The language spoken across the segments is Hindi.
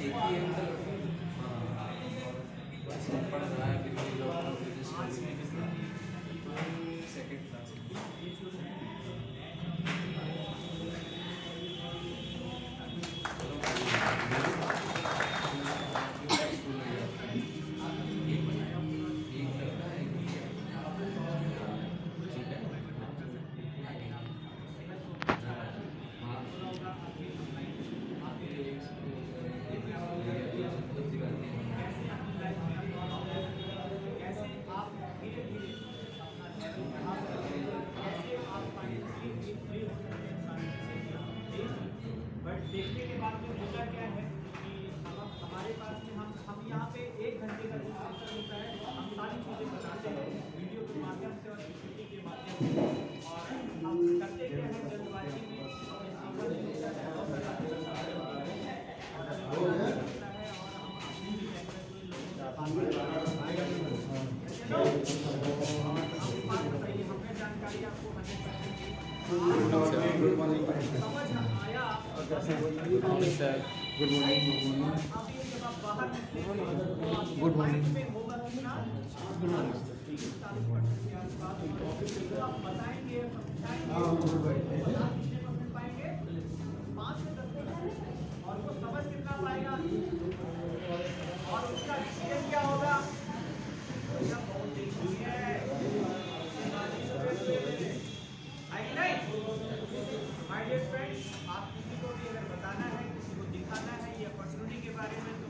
एक ही है मतलब बस पढ़ रहा है अभी कोई जॉब सेकंड क्लास देखने के बाद में होता क्या है कि हमारे पास में हम यहाँ पे 1 घंटे का जो सेशन होता है हम सारी चीज़ें बताते हैं वीडियो के माध्यम से और पीपीटी के माध्यम से और हम करते क्या है जल्दबाजी में हमें जानकारी आपको गुड मॉर्निंग समझ आया good morning sir good morning good morning बताएंगे पाएंगे 5 से 10 और वो समझ कितना पाएगा और उसका डिसीजन क्या होगा बहुत देखी है माय डियर फ्रेंड्स, आप किसी को भी अगर बताना है, किसी को दिखाना है ये अपॉर्चुनिटी के बारे में, तो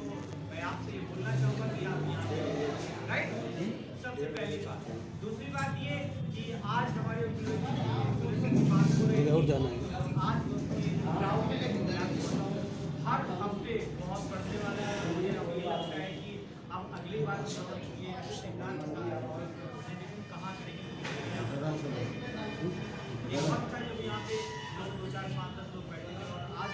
मैं आपसे ये बोलना चाहूँगा कि आप यहाँ पे राइट। सबसे पहली बात। दूसरी बात ये कि आज हमारे की बात हो रही है, आज हर हफ्ते बहुत पढ़ने वाले हैं। मुझे लगता है कि हम अगली बार ये सिद्धांत कहाँ करेंगे एक वक्त था जब यहाँ पे लोग 2, 4, 5, 10 लोग बैठे थे और आज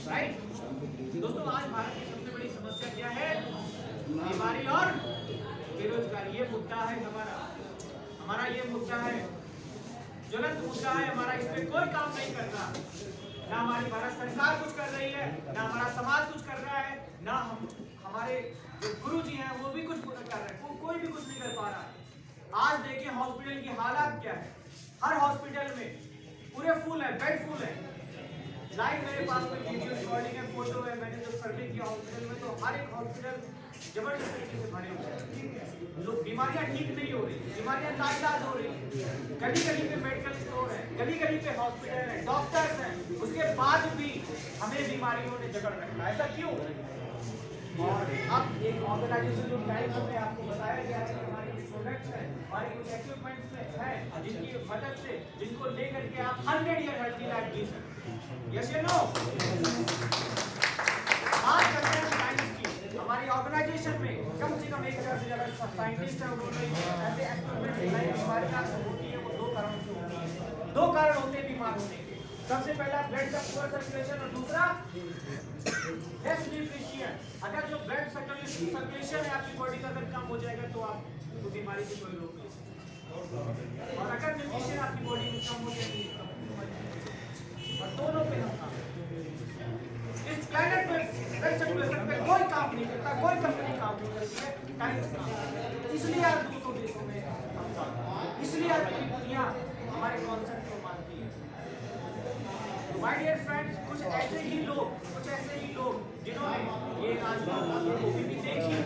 राइट। दोस्तों आज भारत की सबसे बड़ी समस्या क्या है? बीमारी और बेरोजगारी। ये मुद्दा है हमारा ये मुद्दा है, ज्वलंत मुद्दा है हमारा। इस पे कोई काम नहीं कर रहा, ना हमारी भारत सरकार कुछ कर रही है, ना हमारा समाज कुछ कर रहा है, ना हमारे जो गुरु जी हैं वो भी कुछ कर रहे हैं, कोई भी कुछ नहीं कर पा रहा है। आज देखिए हॉस्पिटल की हालात क्या है। हर हॉस्पिटल में पूरे फुल है, बेड फुल है। लाइव मेरे पास में वीडियो रिकॉर्डिंग है, फोटो है। मैंने जब सर्वे किया हॉस्पिटल में तो हर एक हॉस्पिटल जबरदस्त तरीके से भरे हुए हैं। लोग बीमारियां ठीक नहीं हो रही, बीमारियां लाइलाज हो रही। गली गली पे मेडिकल स्टोर है, गली गली पे हॉस्पिटल है, डॉक्टर्स हैं, उसके बाद भी हमें बीमारियों ने जकड़ रखा है। ऐसा क्यों? और अब एक ऑर्गेनाइजेशन जो टाइम हमने आपको बताया गया है कि हमारी कुछ प्रोडक्ट्स हैं, हमारी कुछ इक्विपमेंट्स हैं जिनकी मदद से, जिनको लेकर के आप 100 ईयर हेल्थी लाइफ जी सकते। यस या नो? बात करते हैं साइंस की। हमारी ऑर्गेनाइजेशन में कम से कम 1000 से ज़्यादा साइंटिस्ट हैं। उन्होंने ऐसे एक्सपेरिमेंट बनाए। बीमारियां होती है वो 2 कारणों से होती है। 2 कारण होते हैं बीमार होने के। सबसे पहला ब्लड का पुअर सर्कुलेशन और दूसरा न्यूट्रिशन। अगर जो ब्लड सर्कुलेशन है आपकी बॉडी का अगर कम हो जाएगा तो आपको बीमारी से कोई रोक नहीं सकता। और अगर न्यूट्रिशन आपकी बॉडी में कम हो जाएगी और दोनों पे हम काम इस प्लैनेट में ब्लड सर्कुलेशन पे कोई काम नहीं करता, कोई कंपनी काम नहीं करती है, टाइम से काम। इसलिए आज 200 देशों में हम काम, इसलिए आज पूरी दुनिया हमारे कॉन्सेप्ट को मानती है। माय डियर फ्रेंड्स, कुछ ऐसे ही लोग जिन्होंने ये आज ओपीपी देखी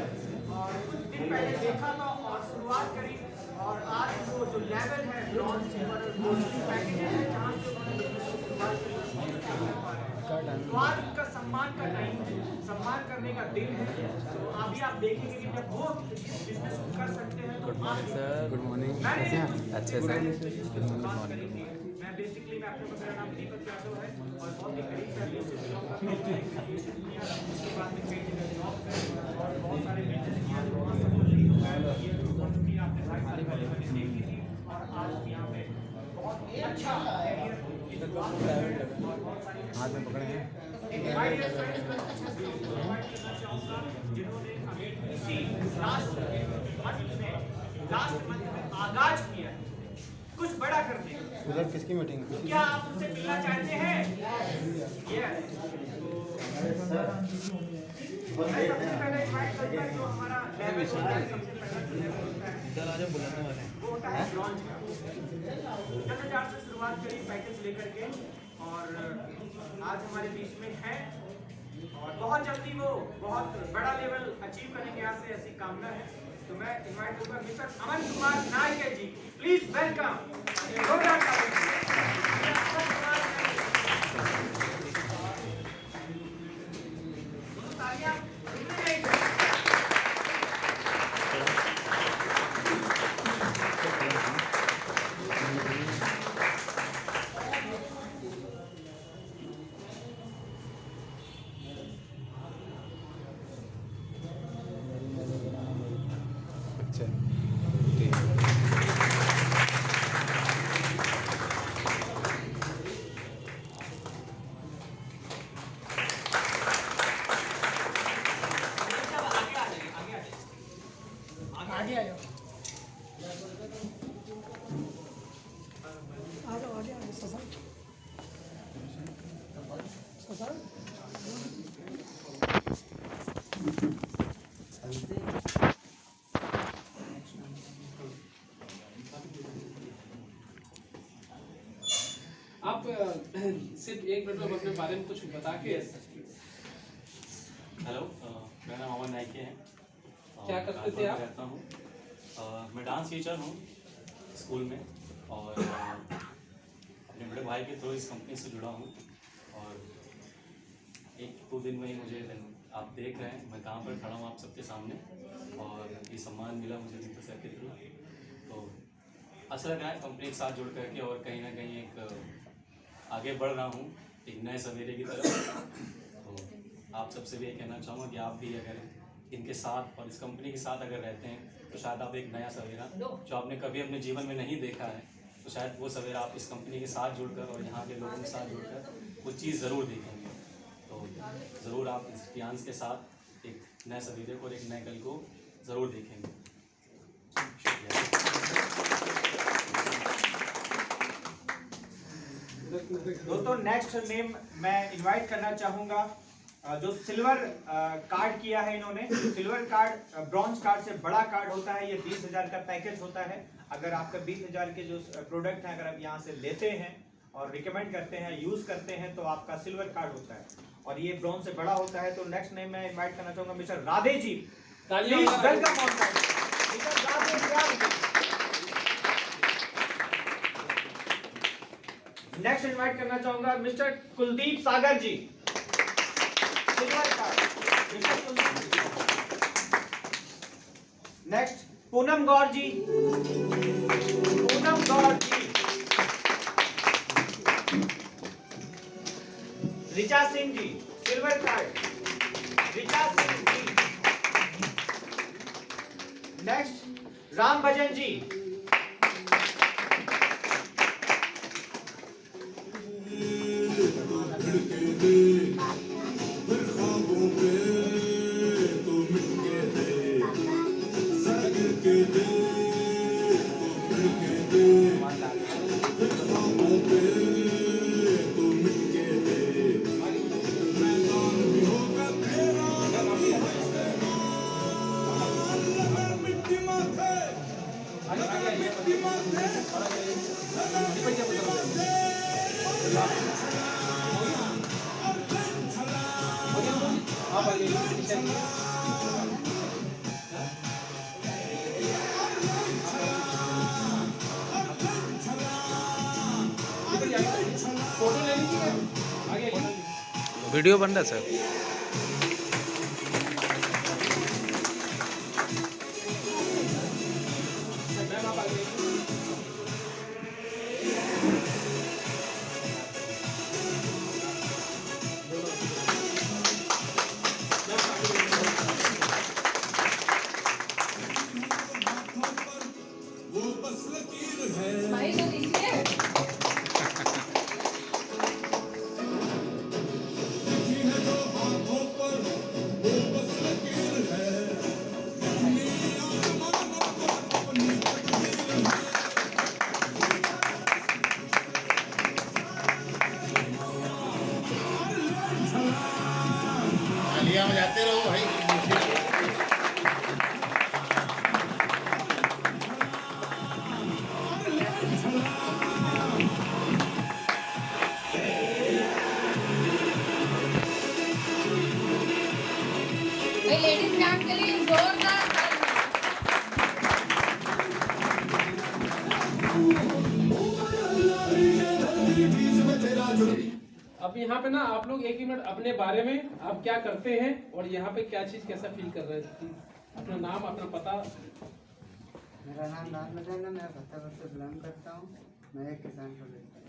और कुछ दिन पहले देखा था और शुरुआत करी और आज वो जो लेवल है ब्रॉन्ज, सिल्वर और गोल्ड पैकेजेस है जहाँ से उन्होंने शुरुआत करी। तो आज उनका सम्मान का टाइम है, सम्मान करने का दिन है। तो अभी आप देखेंगे कि जब वो बिजनेस कर सकते हैं तो गुड मॉर्निंग अच्छे से। मैं बेसिकली मैं आपको मेरा नाम दीपक यादव है और बहुत ही करीब से बिलोंग करता हूँ। उसके बाद में कई जगह जॉब करी और बहुत सारे बिजनेस किया तो वहाँ सब कुछ नहीं होगा। ये अपॉर्चुनिटी आपने 2.5 साल पहले मैंने देखी थी और आज यहाँ पे बहुत अच्छा कैरियर और बहुत सारी हाथ में पकड़े हैं। जिन्होंने अभी इसी लास्ट मंथ में आगाज किया कुछ बड़ा करने का। उधर किसकी मीटिंग है? क्या आप उनसे मिलना चाहते हैं? Yes. मैं सबसे पहले इनवाइट करूंगा जो हमारा लेवल होता है, सबसे पहला जो लेवल होता है इधर आज बुलाने वाले हैं। वो होता है ब्रॉन्ज का। 10,000 से शुरुआत करी पैकेज लेकर के और आज हमारे बीच में है और बहुत जल्दी वो बहुत बड़ा लेवल अचीव करेंगे, यहाँ से ऐसी कामना है। तो मैं इनवाइट करूंगा mister Aman Kumar Nayake ji, please welcome. अच्छा ठीक है। आगे आ जाओ। आप सिर्फ एक मिनट में अपने बारे में कुछ बता के। हेलो, मेरा नाम अमन नायके है। क्या करते थे आप? रहता हूँ, मैं डांस टीचर हूँ स्कूल में और अपने बड़े भाई के थ्रू इस कंपनी से जुड़ा हूँ और 1-2 दिन में ही मुझे आप देख रहे हैं मैं कहाँ पर खड़ा हूँ आप सबके सामने और ये सम्मान मिला मुझे मित्र सर के थ्रू। तो अच्छा लग रहा है कंपनी के साथ जुड़ करके और कहीं ना कहीं एक आगे बढ़ रहा हूँ एक नए सवेरे की तरफ। तो आप सबसे भी ये कहना चाहूँगा कि आप भी अगर इनके साथ और इस कंपनी के साथ अगर रहते हैं तो शायद आप एक नया सवेरा जो आपने कभी अपने जीवन में नहीं देखा है तो शायद वो सवेरा आप इस कंपनी के साथ जुड़कर और यहाँ के लोगों के साथ जुड़कर वो चीज़ ज़रूर देखेंगे। तो ज़रूर आप इस ज्ञान के साथ एक नए सवेरे को और एक नए कल को ज़रूर देखेंगे। दोस्तों नेक्स्ट नेम मैं इनवाइट करना चाहूंगा जो सिल्वर कार्ड किया है इन्होंने। सिल्वर कार्ड ब्रॉन्ज कार्ड से बड़ा कार्ड होता है, ये 20,000 का पैकेज होता है। अगर आपका 20,000 के जो प्रोडक्ट हैं अगर आप यहाँ से लेते हैं और रिकमेंड करते हैं यूज करते हैं तो आपका सिल्वर कार्ड होता है और ये ब्रॉन्ज से बड़ा होता है। तो नेक्स्ट नेम मैं इनवाइट करना चाहूंगा mister Radhe ji, please welcome on side. Mister Radhe. Next invite करना चाहूंगा mister Kuldeep Sagar ji, silver card mister Kuldeep. Next Poonam Gaur ji, Poonam Gaur ji. Richa Singh ji, silver card Richa Singh ji. Next Ram Bhajan ji, video बन रहा है सर। भाई तो दीजिए। देखी है जो यहाँ पे ना आप लोग एक ही मिनट अपने बारे में आप क्या करते हैं और यहाँ पे क्या चीज़ कैसा फील कर रहे हैं, अपना नाम अपना पता। मेरा नाम राम नजर है, मैं फतेहपुर से बिलोंग करता हूँ। मैं एक किसान को लेता हूँ।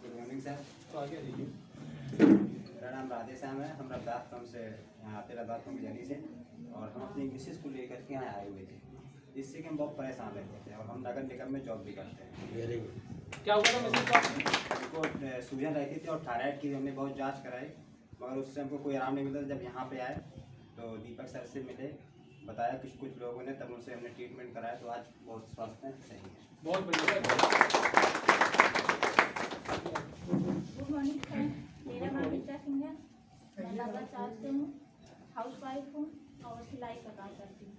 Good morning sir. तो आगे आइए। मेरा नाम राधेश्याम है। हम रविदास कम से यहाँ आते रविदास कम जनी से, और हम अपनी मिसेस को लेकर के यहाँ आए हुए थे। इससे कि हम बहुत परेशान रहते थे, और हम नगर निगम में जॉब भी करते हैं। Very good. क्या हुआ था मैसेज को आपने? हमको सूजन रहती थी और थायराइड की हमने बहुत जांच कराई, मगर उससे हमको कोई आराम नहीं मिलता। जब यहाँ पे आए तो दीपक सर से मिले, बताया कुछ लोगों ने, तब उनसे हमने ट्रीटमेंट कराया, तो आज बहुत स्वास्थ्य सही है। बहुत बढ़िया। गुड मॉर्निंग सर, मेरा नाम ऋचा सिंह है। मैं लगातार से हूँ, हाउस वाइफ हूँ और सिलाई का काम करती हूँ।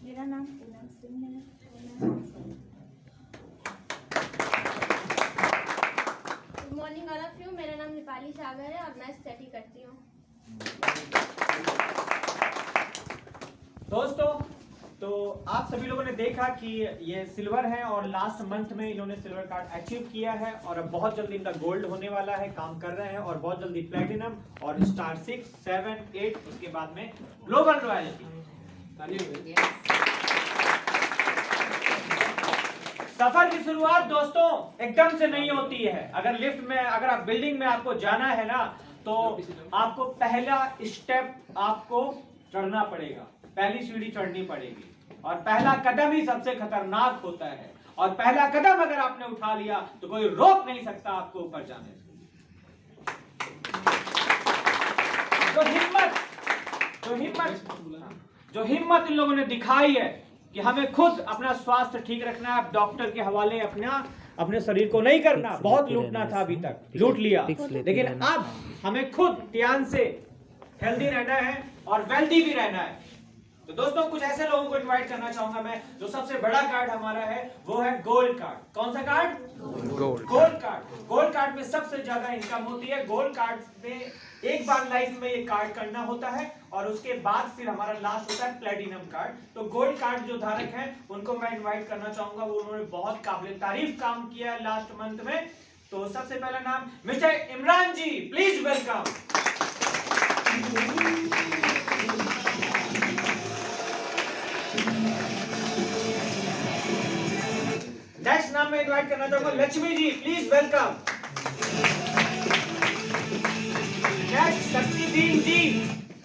मेरा नाम पूनम सिंह है। Good morning all of you, मेरा नाम नेपाली सागर है और मैं स्टडी करती हूँ। दोस्तों, तो आप सभी लोगों ने देखा कि ये सिल्वर है और लास्ट मंथ में इन्होंने सिल्वर कार्ड अचीव किया है, और अब बहुत जल्दी इनका गोल्ड होने वाला है, काम कर रहे हैं, और बहुत जल्दी प्लेटिनम और स्टार 6, 7, 8 उसके बाद में ग्लोबल रॉयल्टी। सफर की शुरुआत दोस्तों एकदम से नहीं होती है। अगर लिफ्ट में, अगर आप बिल्डिंग में आपको जाना है ना, तो आपको पहला स्टेप आपको चढ़ना पड़ेगा, पहली सीढ़ी चढ़नी पड़ेगी, और पहला कदम ही सबसे खतरनाक होता है, और पहला कदम अगर आपने उठा लिया तो कोई रोक नहीं सकता आपको ऊपर जाने से। जो हिम्मत इन लोगों ने दिखाई है कि हमें खुद अपना स्वास्थ्य ठीक रखना है, डॉक्टर के हवाले अपने शरीर को नहीं करना। बहुत लूटना था, अभी तक लूट लिया, लेकिन अब हमें खुद ध्यान से हेल्दी रहना है और वेल्दी भी रहना है। तो दोस्तों, कुछ ऐसे लोगों को इनवाइट करना चाहूंगा मैं। जो सबसे बड़ा कार्ड हमारा है वो है गोल्ड कार्ड। कौन सा card? Gold card. Gold card में सबसे ज्यादा इनकम होती है। गोल्ड कार्ड में एक बार लाइफ में ये कार्ड करना होता है, और उसके बाद फिर हमारा लास्ट होता है प्लेटिनम कार्ड। तो गोल्ड कार्ड जो धारक हैं उनको मैं इन्वाइट करना चाहूंगा। वो उन्होंने बहुत काबिल तारीफ काम किया है लास्ट मंथ में। तो सबसे पहला नाम mister Imran ji, please welcome. Next नाम मैं इनवाइट करना चाहूंगा Lakshmi ji, please welcome. Next Shaktideen ji,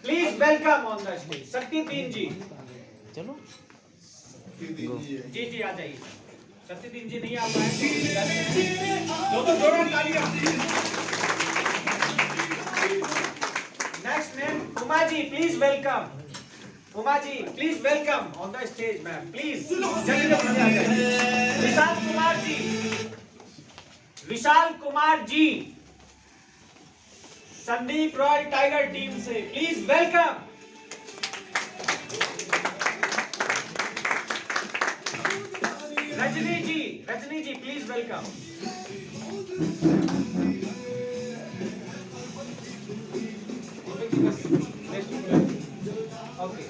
please welcome on the stage. Shaktideen ji, चलो जी आ जाइए। शक्तिदीन जी नहीं आ पाए तो जोरदार तालियां। Next name Uma ji, please welcome. Uma ji, please welcome on the stage ma'am, please. Vishal Kumar ji, Vishal Kumar ji Sandeep royal tiger team से, please welcome. Rajni ji please welcome. Okay,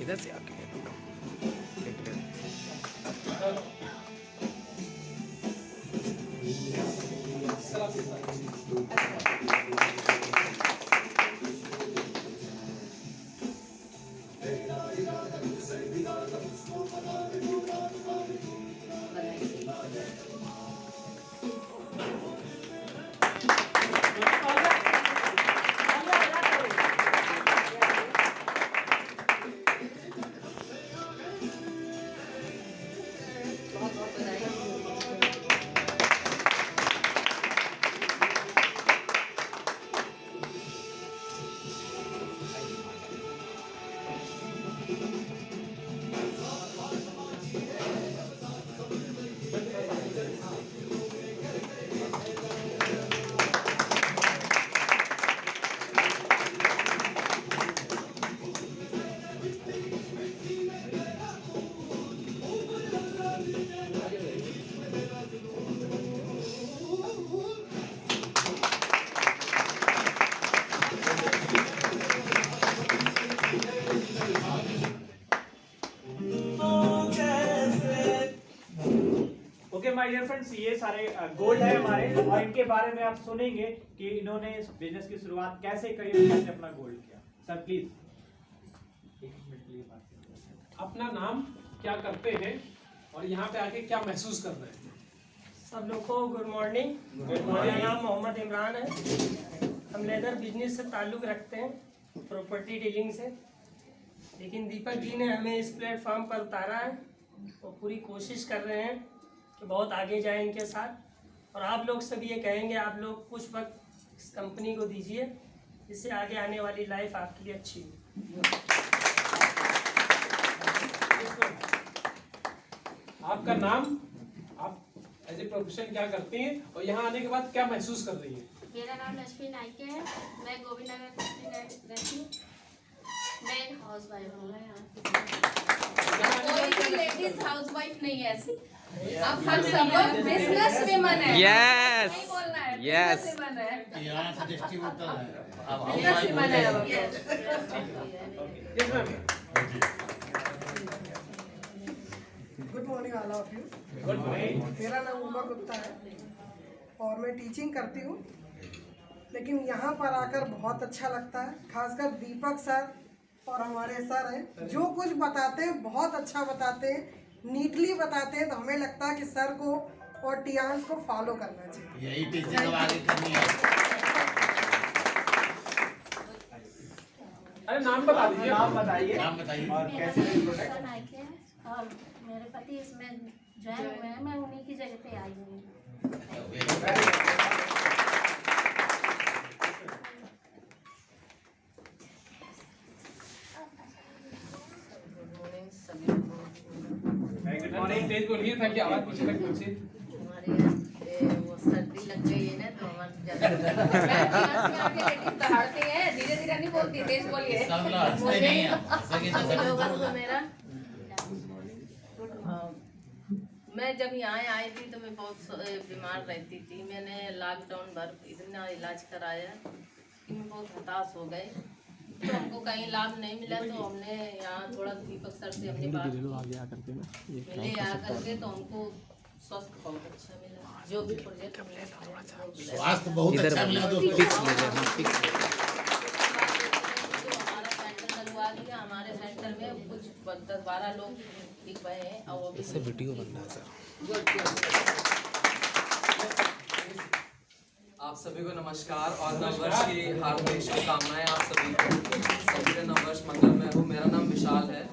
इधर से आके ओके माय डियर फ्रेंड्स, ये सारे गोल्ड है हमारे, और इनके बारे में आप सुनेंगे कि इन्होंने इस बिजनेस की शुरुआत कैसे करी और कैसे अपना गोल्ड किया। सर प्लीज एक मिनट के लिए बात करें। अपना नाम, क्या करते हैं और यहाँ पे आके क्या महसूस कर रहे हैं? सब लोग को गुड मॉर्निंग। मेरा नाम मोहम्मद इमरान है। हम लेदर बिजनेस से ताल्लुक़ रखते हैं, प्रॉपर्टी डीलिंग से। लेकिन दीपक जी ने हमें इस प्लेटफॉर्म पर उतारा है और पूरी कोशिश कर रहे हैं कि बहुत आगे जाएं इनके साथ। और आप लोग सब ये कहेंगे, आप लोग कुछ वक्त इस कंपनी को दीजिए, जिससे आगे आने वाली लाइफ आपके लिए अच्छी हो। आपका नाम, आप एज ए प्रोफेशन क्या करते हैं और यहाँ आने के बाद क्या महसूस कर रही है? मेरा नाम लक्ष्मी नाइके है, मैं गोविंद नगर रहती हूँ। मैं एक हाउस वाइफ हूँ। कोई भी लेडीज हाउसवाइफ नहीं है ऐसी। अब हम सब बिजनेस वुमन है। Yes. नहीं बोलना है। Yes. बिजनेस वुमन है। यहाँ से डिस्ट्रीब्यूटर है। बिजनेस वुमन है अब। Good morning all of you. Good morning. मेरा नाम उमा गुप्ता है और मैं टीचिंग करती हूँ, लेकिन यहाँ पर आकर बहुत अच्छा लगता है। खासकर दीपक सर और हमारे सर हैं, जो कुछ बताते हैं बहुत अच्छा बताते हैं, नीटली बताते हैं। तो हमें लगता है कि सर को और टियांस को फॉलो करना चाहिए। यही टीचिंग अब आगे करनी है। अरे नाम बता दीजिए। नाम बताइए। नाम बताइए। और कैसे प्रोडक्ट। नाइके है और मेरे पति इसमें ज्वाइन हुए हैं, मैं उन्हीं की जगह पे आई हूँ। Good morning. तेज बोलिए ताकि आवाज पीछे तक पहुंचे। हमारे वो सर्दी लग गई है ना, तो हमारे लेडीज दहाड़ते हैं। धीरे धीरे नहीं बोलती, तेज बोलिए। सब लोग हंसते नहीं हैं। सभी लोगों को मेरा मैं जब यहाँ आई थी तो मैं बहुत बीमार रहती थी। मैंने लॉकडाउन भर इतना इलाज कराया कि मैं बहुत हताश हो गई। तो हमको कहीं लाभ नहीं मिला, तो हमने यहाँ थोड़ा दीपक सर से हमने बात मिले आकर के, तो हमको स्वास्थ्य बहुत अच्छा मिला। जो भी प्रोजेक्ट हमने स्वास्थ्य बहुत अच्छा मिला। हमारा सेंटर लगवा दिया। हमारे सेंटर में कुछ 10-12 लोग दिख रहे हैं और वो भी इससे वीडियो बन रहा है सर। आप सभी को नमस्कार और नववर्ष की हार्दिक शुभकामनाएं। आप सभी का नववर्ष मंगलमय हो। मेरा नाम विशाल है,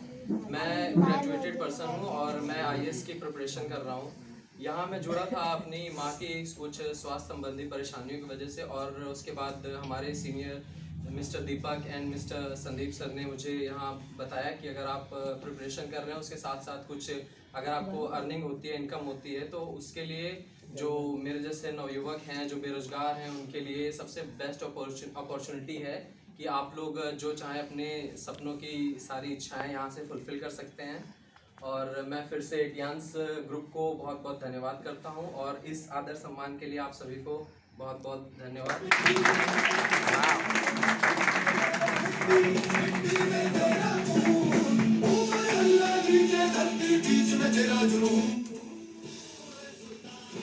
मैं ग्रेजुएटेड पर्सन हूं और मैं IAS की प्रिपरेशन कर रहा हूं। यहाँ मैं जुड़ा था अपनी माँ की कुछ स्वास्थ्य संबंधी परेशानियों की वजह से, और उसके बाद हमारे senior mister Deepak and mister Sandeep sir ने मुझे यहाँ बताया कि अगर आप प्रिपरेशन कर रहे हैं उसके साथ साथ कुछ अगर आपको अर्निंग होती है, इनकम होती है, तो उसके लिए जो मेरे जैसे नवयुवक हैं जो बेरोजगार हैं उनके लिए सबसे बेस्ट अपॉर्चुनिटी है कि आप लोग जो चाहें अपने सपनों की सारी इच्छाएं यहाँ से फुलफिल कर सकते हैं। और मैं फिर से टियांस ग्रुप को बहुत बहुत धन्यवाद करता हूँ और इस आदर सम्मान के लिए आप सभी को बहुत बहुत धन्यवाद।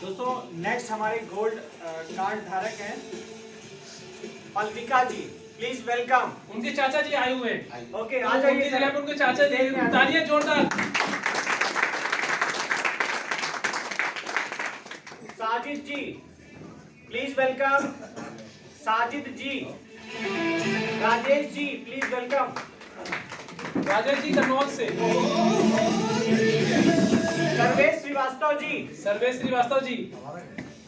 दोस्तों नेक्स्ट हमारे गोल्ड कार्ड धारक हैं पल्विका जी, प्लीज वेलकम। उनके चाचा जी आए हुए हैं। ओके, आ जाइए सर। उनके चाचा जी, तालियां जोरदार। Sajid ji, please welcome. Sajid ji. Rajesh ji, please welcome. Rajesh ji Kannauj से। सर्वेश श्रीवास्तव जी। सर्वेश श्रीवास्तव जी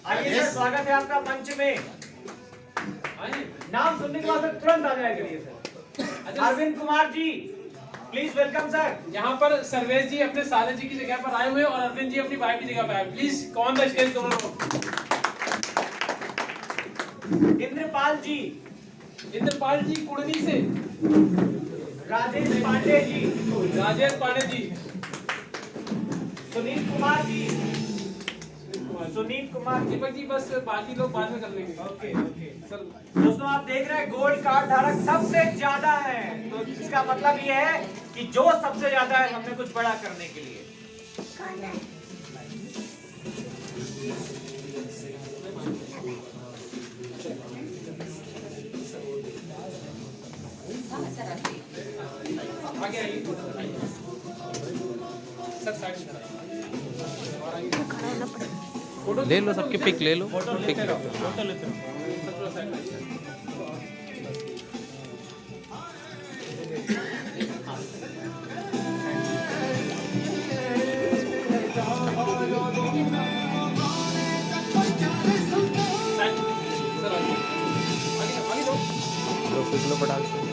आइए सर, स्वागत है आपका मंच में। नाम सुनने के बाद सर तुरंत आ जाएगा ये sir. Arvind Kumar ji, please welcome sir. यहाँ पर सर्वेश जी अपने साले जी की जगह पर आए हुए और अरविंद जी अपनी वाइफ की जगह पर आए। प्लीज कौन द स्टेज दोनों लोग। इंद्रपाल जी। इंद्रपाल जी कुड़नी से। राजेश पांडे जी, राजेश पांडे जी, सुनील कुमार जी, सुनील कुमार जी। दीपक जी बस बाकी लोग बाद में कर लेंगे। ओके ओके सर दोस्तों, आप देख रहे हैं गोल्ड कार्ड धारक सबसे ज्यादा है, तो इसका मतलब ये है कि जो सबसे ज्यादा है हमने कुछ बड़ा करने के लिए। आगे आइए सर, साइड में फोटो ले लो, सबकी पिक ले लो, पिक लो। फोटो लेते हो। सर थोड़ा साइड में आइए। सर आगे दो। तो पिक लो पटाख से।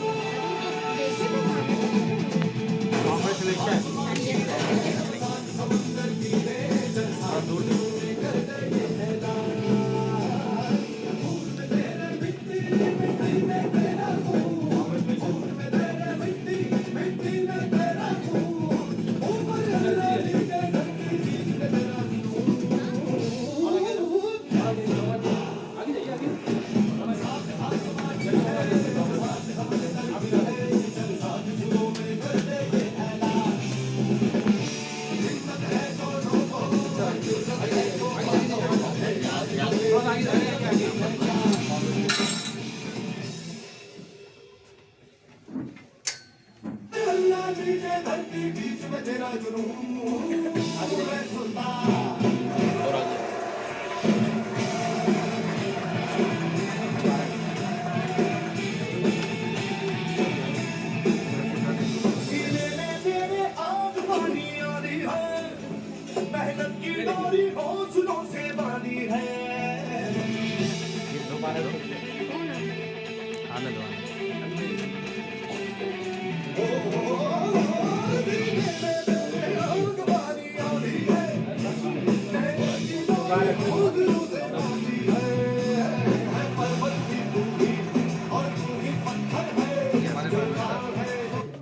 आने दो।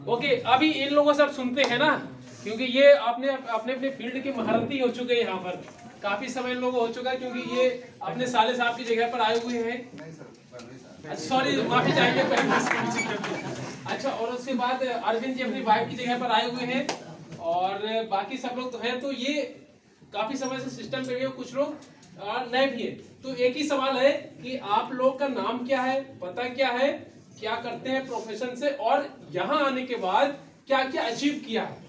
ओके, अभी इन लोगों से आप सुनते हैं ना, क्योंकि ये अपने अपने फील्ड के महारथी हो चुके हैं। यहाँ पर काफी समय इन लोगों को हो चुका है, क्योंकि ये अपने साले साहब की जगह पर आए हुए हैं। सॉरी, माफी चाहिए। अच्छा, और उसके बाद अरविंद जी अपनी वाइफ की जगह पर आए हुए हैं, और बाकी सब लोग तो हैं। तो ये काफी समय से सिस्टम पे भी है, कुछ लोग नए भी है। तो एक ही सवाल है कि आप लोग का नाम क्या है, पता क्या है, क्या करते हैं प्रोफेशन से, और यहाँ आने के बाद क्या क्या अचीव किया है।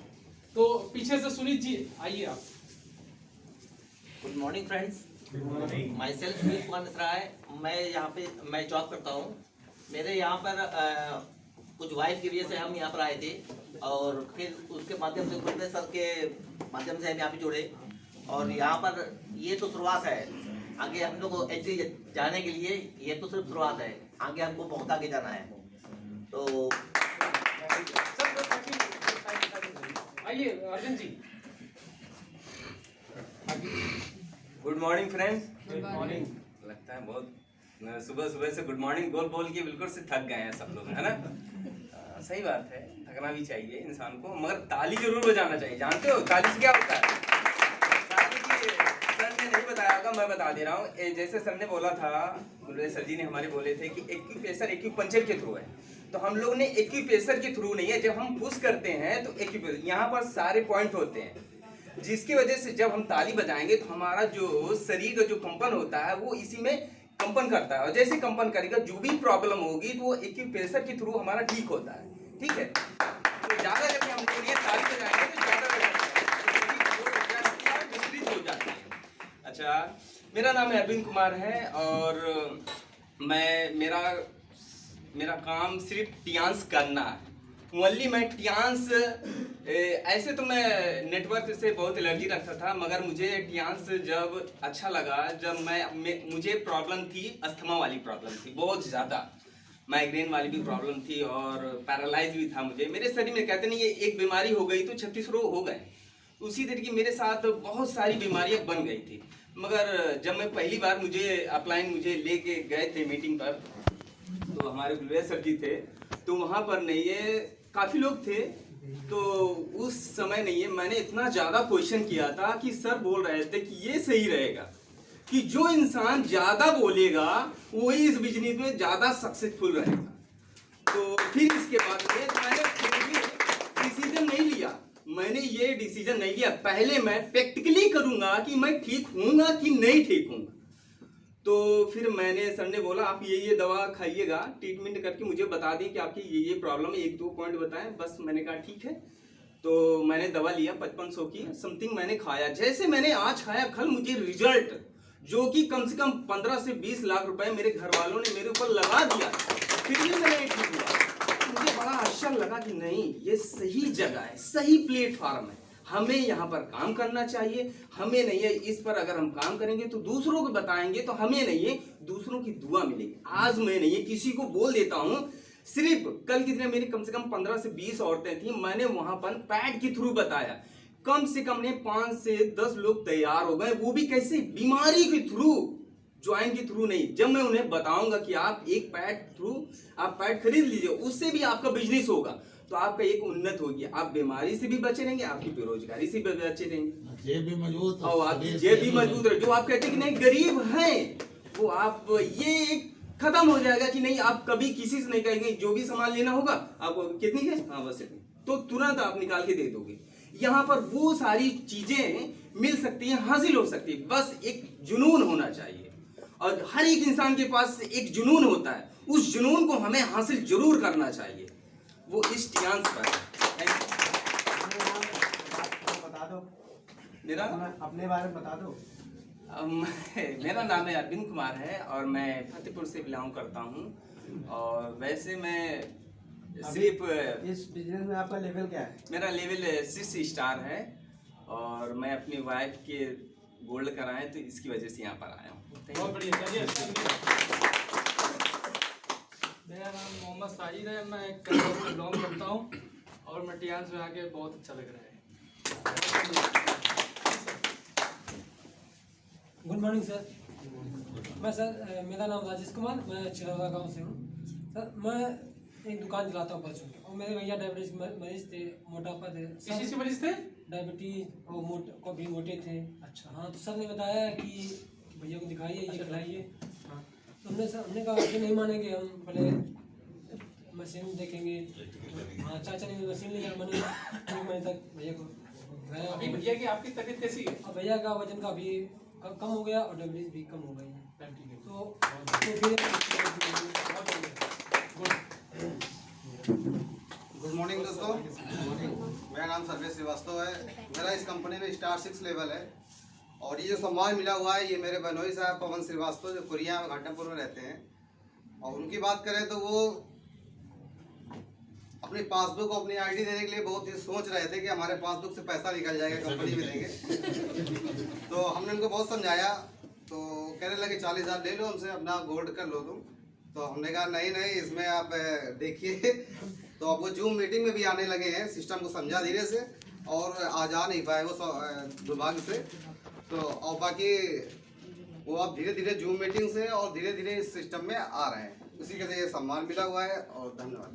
तो पीछे से सुनीत जी आइए आप। Good morning friends, my self Sunil Kumar Mishra है। मैं जॉब करता हूँ। मेरे यहाँ पर कुछ वाइफ की वजह से हम यहाँ पर आए थे, और फिर उसके माध्यम से गुरप्रीत सर के माध्यम से हम यहाँ पे जुड़े। और यहाँ पर ये तो शुरुआत है, आगे हम लोग को एचडी जाने के लिए ये तो सिर्फ शुरुआत है, आगे हमको बहुत आगे जाना है। तो आइए Arvind ji. Good morning friends. Good morning. लगता है बहुत सुबह सुबह से गुड मॉर्निंग बोल बोल के बिल्कुल से थक गए हैं सब लोग, है ना। सही बात है, थकना भी चाहिए इंसान को, मगर ताली जरूर बजाना चाहिए। जानते हो ताली से क्या होता है? सर ने नहीं बताया होगा, मैं बता दे रहा हूँ। जैसे सर ने बोला था, सर जी ने हमारे बोले थे कि एक्यूप्रेशर एक्यूपंक्चर के थ्रू है, तो हम लोग ने एक्यूप्रेशर के थ्रू नहीं है। जब हम पुश करते हैं तो एक्यूप्रेशर, यहाँ पर सारे पॉइंट होते हैं, जिसकी वजह से जब हम ताली बजाएंगे तो हमारा जो शरीर का जो कंपन होता है वो इसी में कंपन करता है, और जैसे कंपन करेगा जो भी प्रॉब्लम होगी तो वो एक्यूप्रेशर के थ्रू हमारा ठीक होता है। ठीक है, तो ज्यादा जब हम लोग ये ताली बजाएंगे तो ज्यादा विस्तृत हो जाती है। अच्छा, मेरा नाम अरविंद कुमार है, और मेरा काम सिर्फ टियांस करना है। ओनली मैं टियांस, ऐसे तो मैं नेटवर्क से बहुत एलर्जी रखता था, मगर मुझे टियांस जब अच्छा लगा, जब मुझे प्रॉब्लम थी, अस्थमा वाली प्रॉब्लम थी बहुत ज़्यादा, माइग्रेन वाली भी प्रॉब्लम थी, और पैरालाइज भी था मुझे। मेरे शरीर में कहते नहीं ये एक बीमारी हो गई तो 36 रोग हो गए, उसी तरीके मेरे साथ बहुत सारी बीमारियां बन गई थी। मगर जब मैं पहली बार मुझे लेके गए थे मीटिंग पर, तो हमारे गुलवेज सर जी थे, तो वहाँ पर नहीं ये काफ़ी लोग थे, तो उस समय नहीं है, मैंने इतना ज़्यादा क्वेश्चन किया था कि सर बोल रहे थे कि ये सही रहेगा कि जो इंसान ज़्यादा बोलेगा वही इस बिजनेस में ज़्यादा सक्सेसफुल रहेगा। तो फिर इसके बाद मैंने डिसीजन नहीं लिया, मैंने ये डिसीजन नहीं लिया, पहले मैं प्रैक्टिकली करूँगा कि मैं ठीक हूँगा कि नहीं ठीक हूँगा। तो फिर मैंने, सर ने बोला आप ये दवा खाइएगा, ट्रीटमेंट करके मुझे बता दें कि आपकी ये प्रॉब्लम है, 1-2 पॉइंट बताएं बस। मैंने कहा ठीक है। तो मैंने दवा लिया 5500 की समथिंग मैंने खाया। जैसे मैंने आज खाया, कल मुझे रिजल्ट जो कि कम से कम 15 से 20 लाख रुपए मेरे घर वालों ने मेरे ऊपर लगा दिया, फिर भी मैंने ठीक हुआ। मुझे बड़ा आश्चर्य लगा कि नहीं, ये सही जगह है, सही प्लेटफॉर्म है, हमें यहाँ पर काम करना चाहिए। हमें नहीं है, इस पर अगर हम काम करेंगे तो दूसरों को बताएंगे तो हमें नहीं है, दूसरों की दुआ मिलेगी। आज मैं नहीं है, किसी को बोल देता हूँ। सिर्फ कल कितने मेरी कम से कम 15 से 20 औरतें थी, मैंने वहां पर पैड के थ्रू बताया, कम से कम ने 5 से 10 लोग तैयार हो गए। वो भी कैसे? बीमारी के थ्रू, ज्वाइन के थ्रू नहीं। जब मैं उन्हें बताऊंगा कि आप एक पैड थ्रू आप पैड खरीद लीजिए, उससे भी आपका बिजनेस होगा, तो आपका एक उन्नत होगी, आप बीमारी से भी बचे रहेंगे, आपकी बेरोजगारी से भी बचे रहेंगे, जेब भी मजबूत और आपकी जेब भी मजबूत रहे। जो आप कहते हैं कि नहीं गरीब हैं, वो आप ये खत्म हो जाएगा कि नहीं, आप कभी किसी से नहीं कहेंगे जो भी सामान लेना होगा आपको कितनी है, हाँ बस इतनी, तो तुरंत आप निकाल के दे दोगे। यहाँ पर वो सारी चीजें मिल सकती हैं, हासिल हो सकती है, बस एक जुनून होना चाहिए। और हर एक इंसान के पास एक जुनून होता है, उस जुनून को हमें हासिल जरूर करना चाहिए, वो इस टियांस पर है। बता दो मेरा अपने बारे में बता दो। मेरा नाम है अरविंद कुमार है और मैं फतेहपुर से बिलोंग करता हूँ। और वैसे मैं सिर्फ इस बिजनेस में आपका लेवल क्या है? मेरा लेवल 6 स्टार है और मैं अपनी वाइफ के गोल्ड कराए, तो इसकी वजह से यहाँ पर आया हूँ। बहुत बढ़िया। मेरा नाम मोहम्मद साजिद है, मैं कन्नौज से बिलोंग करता हूँ और मैं टियांस में आके बहुत अच्छा लग रहा है। Good morning sir. मैं सर, मेरा नाम राजेश कुमार, मैं चिरौदा गांव से हूँ। सर मैं एक दुकान चलाता हूँ परसों, और मेरे भैया डायबिटीज मरीज थे, मोटापा थे। किस चीज़ के मरीज थे? डायबिटीज और कभी मोटे थे। अच्छा हाँ, तो सर ने बताया कि भैया को दिखाइए, ये खिलाइए। तो हमने कहा कि नहीं मानेंगे, हम पहले मशीन देखेंगे। हाँ, चाचा ने मशीन लिया, मैंने 1 महीने तक भैया को गया। अभी भैया की आपकी तबीयत कैसी है? अब भैया का वजन काफ़ी कम हो गया और डायबिटीज भी कम हो गई है। तो गुड मॉर्निंग दोस्तों, मेरा नाम सर्वेश श्रीवास्तव है। मेरा इस कंपनी में स्टार 6 लेवल है और ये जो सम्मान मिला हुआ है, ये मेरे बहनोई साहब पवन श्रीवास्तव जो कोरिया में घाटमपुर में रहते हैं। और उनकी बात करें तो वो अपनी पासबुक को अपनी आईडी देने के लिए बहुत ही सोच रहे थे कि हमारे पासबुक से पैसा निकल जाएगा, कंपनी में देंगे। तो हमने उनको बहुत समझाया, तो कहने लगे 40,000 ले लो उनसे, अपना गोल्ड कर लो तुम। तो हमने कहा नहीं नहीं, इसमें आप देखिए। तो अब वो जूम मीटिंग में भी आने लगे हैं, सिस्टम को समझा धीरे से, और आज आ नहीं पाए वो दुर्भाग्य से। तो और बाकी वो अब धीरे धीरे जूम मीटिंग से और धीरे धीरे इस सिस्टम में आ रहे हैं। उसी के लिए ये सम्मान मिला हुआ है और धन्यवाद।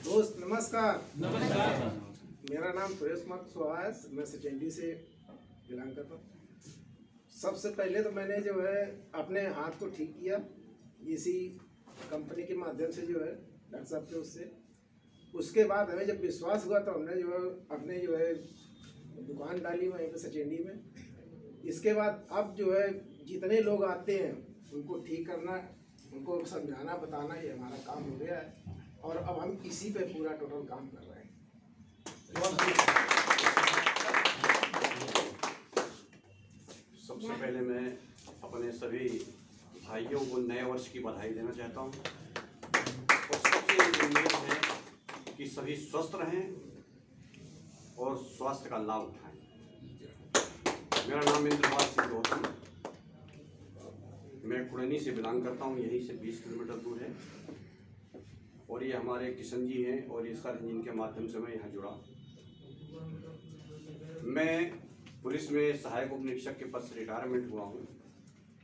दोस्त नमस्कार। नमस्कार। मेरा नाम सुरेश कुमार कुशवाहा है, मैं सेकेंडरी से बिलोंग करता हूँ। सबसे पहले तो मैंने जो है अपने हाथ को ठीक किया इसी कंपनी के माध्यम से, जो है डॉक्टर साहब के उससे। उसके बाद हमें जब विश्वास हुआ तो हमने जो है अपने जो है दुकान डाली वहीं पे सेकेंडरी में। इसके बाद अब जो है जितने लोग आते हैं उनको ठीक करना, उनको समझाना बताना, ये हमारा काम हो गया है और अब हम इसी पे पूरा टोटल काम कर रहे हैं। सबसे पहले मैं अपने सभी भाइयों को नए वर्ष की बधाई देना चाहता हूँ और सबसे उम्मीद है कि सभी स्वस्थ रहें और स्वास्थ्य का लाभ उठाएं। मेरा नाम इंद्रपाल सिंह गौतम, मैं कुड़नी से बिलोंग करता हूँ, यहीं से 20 किलोमीटर दूर है। और ये हमारे किशन जी हैं और ये सर जिनके माध्यम से मैं यहाँ जुड़ा। मैं पुलिस में सहायक उप निरीक्षक के पद से रिटायरमेंट हुआ हूँ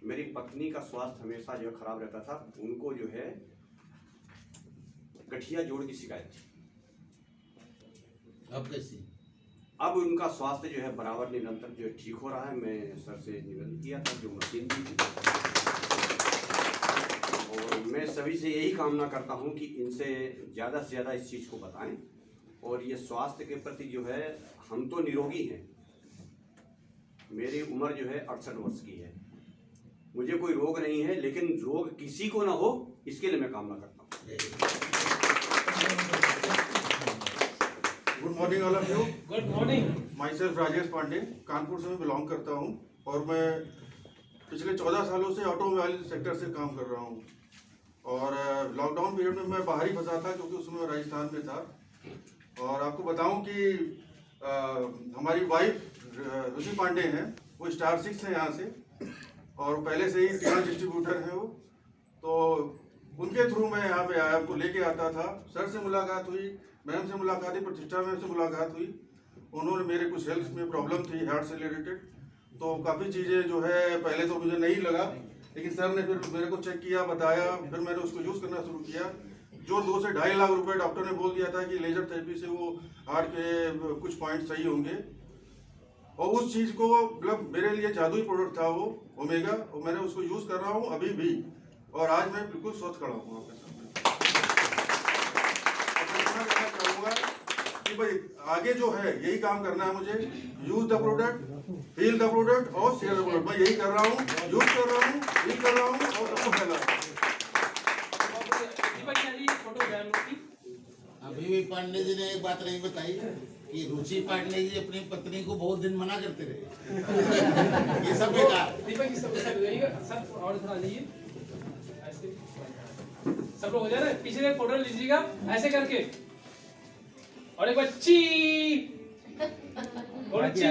मेरी पत्नी का स्वास्थ्य हमेशा जो है खराब रहता था। उनको जो है गठिया जोड़ की शिकायत थी। अब कैसी? अब उनका स्वास्थ्य जो है बराबर निरंतर जो है ठीक हो रहा है। मैं सर से निवेदन किया था, जो मशीन दी थी, और मैं सभी से यही कामना करता हूं कि इनसे ज़्यादा से ज़्यादा इस चीज़ को बताएं। और ये स्वास्थ्य के प्रति जो है, हम तो निरोगी हैं, मेरी उम्र जो है 68 वर्ष की है, मुझे कोई रोग नहीं है, लेकिन रोग किसी को ना हो इसके लिए मैं कामना करता हूँ। Good morning all of you. Good morning. Myself Rajesh Pandey, Kanpur से मैं बिलोंग करता हूँ और मैं पिछले 14 सालों से ऑटोमोबाइल सेक्टर से काम कर रहा हूँ। और लॉकडाउन पीरियड में मैं बाहर ही फंसा था, क्योंकि उसमें मैं राजस्थान में था। और आपको बताऊं कि हमारी वाइफ रुचि पांडे हैं, वो स्टार 6 है यहाँ से, और पहले से ही टियान डिस्ट्रीब्यूटर हैं वो। तो उनके थ्रू मैं यहाँ पे आया, उनको लेके आता था। सर से मुलाकात हुई, मैम से मुलाकात हुई, प्रतिष्ठा मैम से मुलाकात हुई। उन्होंने मेरे कुछ हेल्थ में प्रॉब्लम थी हार्ट से रिलेटेड, तो काफ़ी चीज़ें जो है पहले तो मुझे नहीं लगा, लेकिन सर ने फिर मेरे को चेक किया, बताया, फिर मैंने उसको यूज़ करना शुरू किया। जो 2 से 2.5 लाख रुपए डॉक्टर ने बोल दिया था कि लेजर थेरेपी से वो हार्ट के कुछ पॉइंट सही होंगे, और उस चीज़ को मतलब मेरे लिए जादुई प्रोडक्ट था वो ओमेगा, और मैंने उसको यूज़ कर रहा हूँ अभी भी, और आज मैं बिल्कुल स्वस्थ खड़ा हूँ आपके सामने। कहना चाहूँगा कि भाई आगे जो है यही काम करना है मुझे, use the product, feel the product और शेयर द प्रोडक्ट। मैं यही कर रहा हूँ, यूज कर रहा हूँ, फील कर रहा हूँ और सबको फैला रहा हूँ। अभी भी पांडे जी ने एक बात नहीं बताई कि रुचि पांडे जी अपनी पत्नी को बहुत दिन मना करते रहे। ये सब बेकार। दीपक जी सब और थोड़ा लीजिए, ऐसे सब लोग हो जाए ना। पीछे से फोटो लीजिएगा ऐसे करके, और एक बार ची और ची।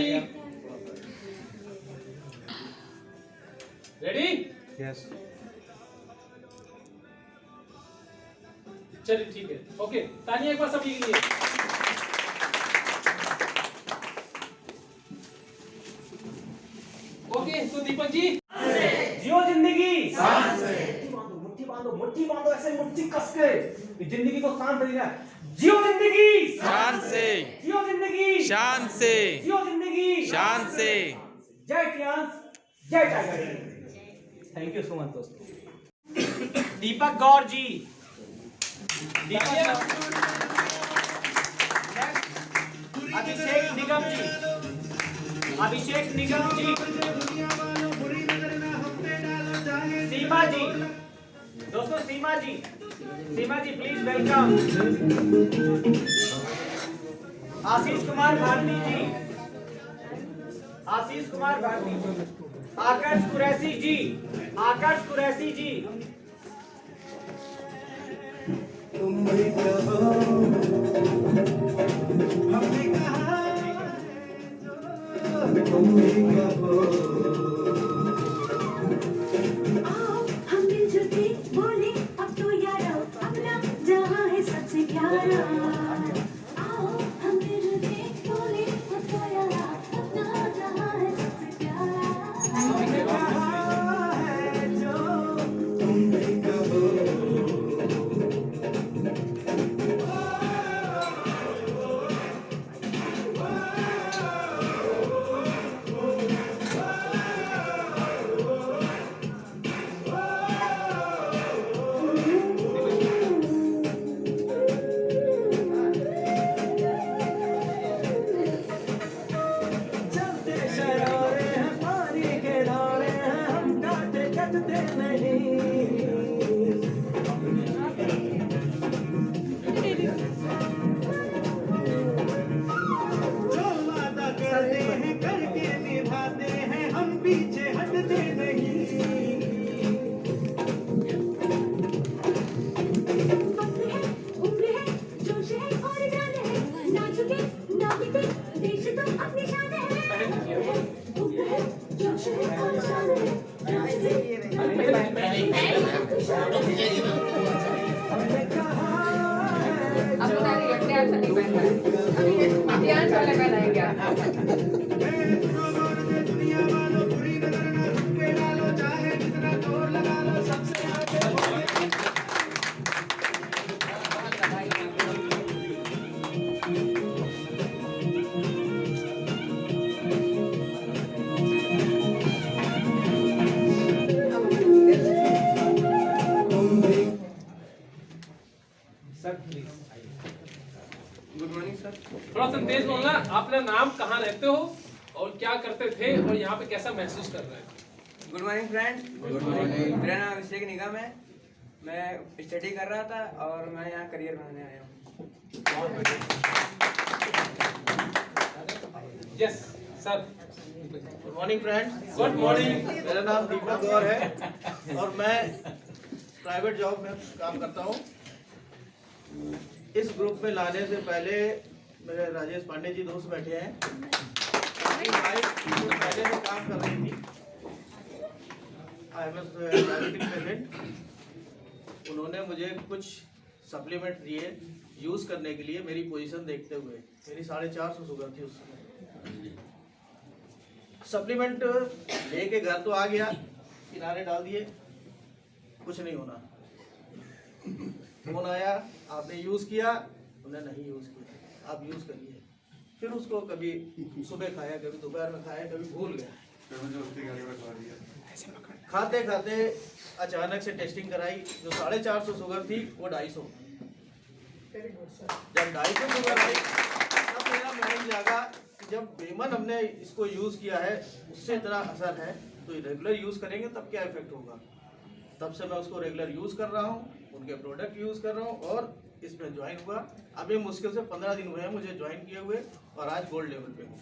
रेडी? यस। चलिए ठीक है, ओके। तालियां एक बार सभी के लिए। ओके, तो दीपक जी जियो जिंदगी शान से। मुट्ठी बांधो ऐसे मुट्ठी कस के, जिंदगी को शान देना। जियो जिंदगी शान से। जियो जिंदगी शान से। जियो जिंदगी शान से। जय टियांस, जय tiger. Thank you so much दोस्तों। दीपक गौर जी, अभिषेक निगम जी, अभिषेक निगम जी, सीमा जी, दोस्तों Seema ji, Seema ji please welcome. Ashish Kumar Bharti ji, Ashish Kumar Bharti, Akash Qureshi ji, Akash Qureshi ji, sir please good morning sir. थोड़ा सा तेज बोलना। अपना नाम, कहाँ रहते हो और क्या करते थे और यहाँ पे कैसा महसूस कर रहे हैं? Good morning friend. Good morning. मेरा नाम अभिषेक निगम है। मैं स्टडी कर रहा था और मैं यहाँ करियर बनाने आया हूँ। Yes sir. Good morning friends. Good morning. मेरा नाम दीपक गौर है और मैं प्राइवेट जॉब में काम करता हूँ। इस ग्रुप में लाने से पहले मेरे राजेश पांडे जी दोस्त बैठे हैं। मेरी वाइफ पहले से काम कर रही थी। I am diabetic patient. उन्होंने मुझे कुछ सप्लीमेंट दिए यूज़ करने के लिए मेरी पोजीशन देखते हुए। मेरी 450 शुगर थी उस समय। सप्लीमेंट लेके घर तो आ गया, किनारे डाल दिए, कुछ नहीं होना। फोन आया, आपने यूज़ किया? उन्हें नहीं यूज़ किया, आप यूज़ करिए। फिर उसको कभी सुबह खाया, कभी दोपहर में खाया, कभी भूल गया। खाते खाते अचानक से टेस्टिंग कराई, जो 450 शुगर थी वो 250। जब 250 शुगर आई तब मेरा माइंड जागा कि जब बेमन हमने इसको यूज़ किया है, उससे इतना असर है, तो रेगुलर यूज़ करेंगे तब क्या इफेक्ट होगा। तब से मैं उसको रेगुलर यूज़ कर रहा हूँ, उनके प्रोडक्ट यूज़ कर रहा हूँ और इसमें ज्वाइन हुआ। अभी मुश्किल से 15 दिन हुए हैं मुझे ज्वाइन किए हुए और आज गोल्ड लेवल पे हूँ।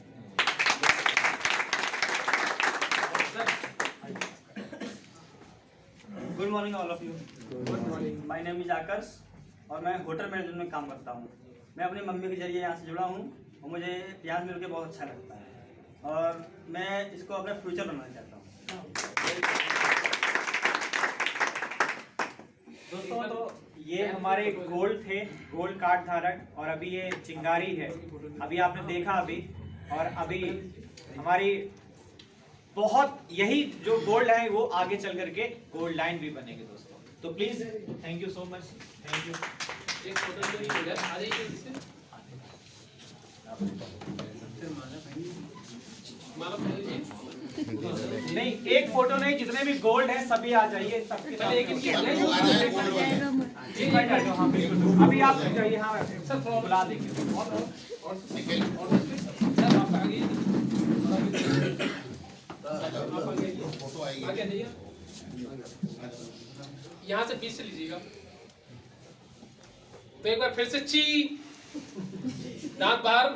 Good morning all of you. Good morning. My name is Akarsh और मैं होटल मैनेजमेंट में काम करता हूँ। मैं अपनी मम्मी के जरिए यहाँ से जुड़ा हूँ और मुझे यहाँ मिलकर बहुत अच्छा लगता है और मैं इसको अपना फ्यूचर बनाना चाहता हूँ। दोस्तों, तो ये हमारे गोल्ड थे, गोल्ड कार्ड धारक, और अभी ये चिंगारी है। अभी आपने देखा अभी, और अभी हमारी बहुत यही जो गोल्ड है वो आगे चल करके गोल्ड लाइन भी बनेगी दोस्तों। तो please thank you so much. Thank you. एक फोटो ले लीजिए, आ जाइए इससे। माला पहन लीजिए। नहीं, एक फोटो नहीं, जितने भी गोल्ड है सभी आ जाइए। सबके साथ एक हाँ बिल्कुल। अभी आप जाइए। हाँ सर बुला देंगे। यहाँ से बीच से लीजिएगा। तो एक बार फिर से ची, दांत बाहर,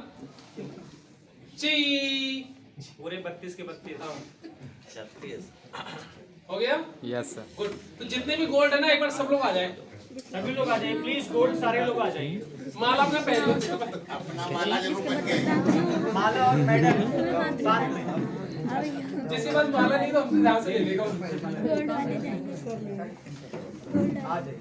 ची। पूरे 32 के 32। हाँ हो गया? Yes sir. गुड। तो जितने भी गोल्ड है ना, एक बार सब लोग आ जाए। सभी लोग आ जाइए प्लीज। गोल्ड सारे लोग आ जाइए। माला अपना पहन लो। माला और मेडल साथ में। जिसके पास माला नहीं तो हमसे ध्यान से ले लेगा। आ जाइए।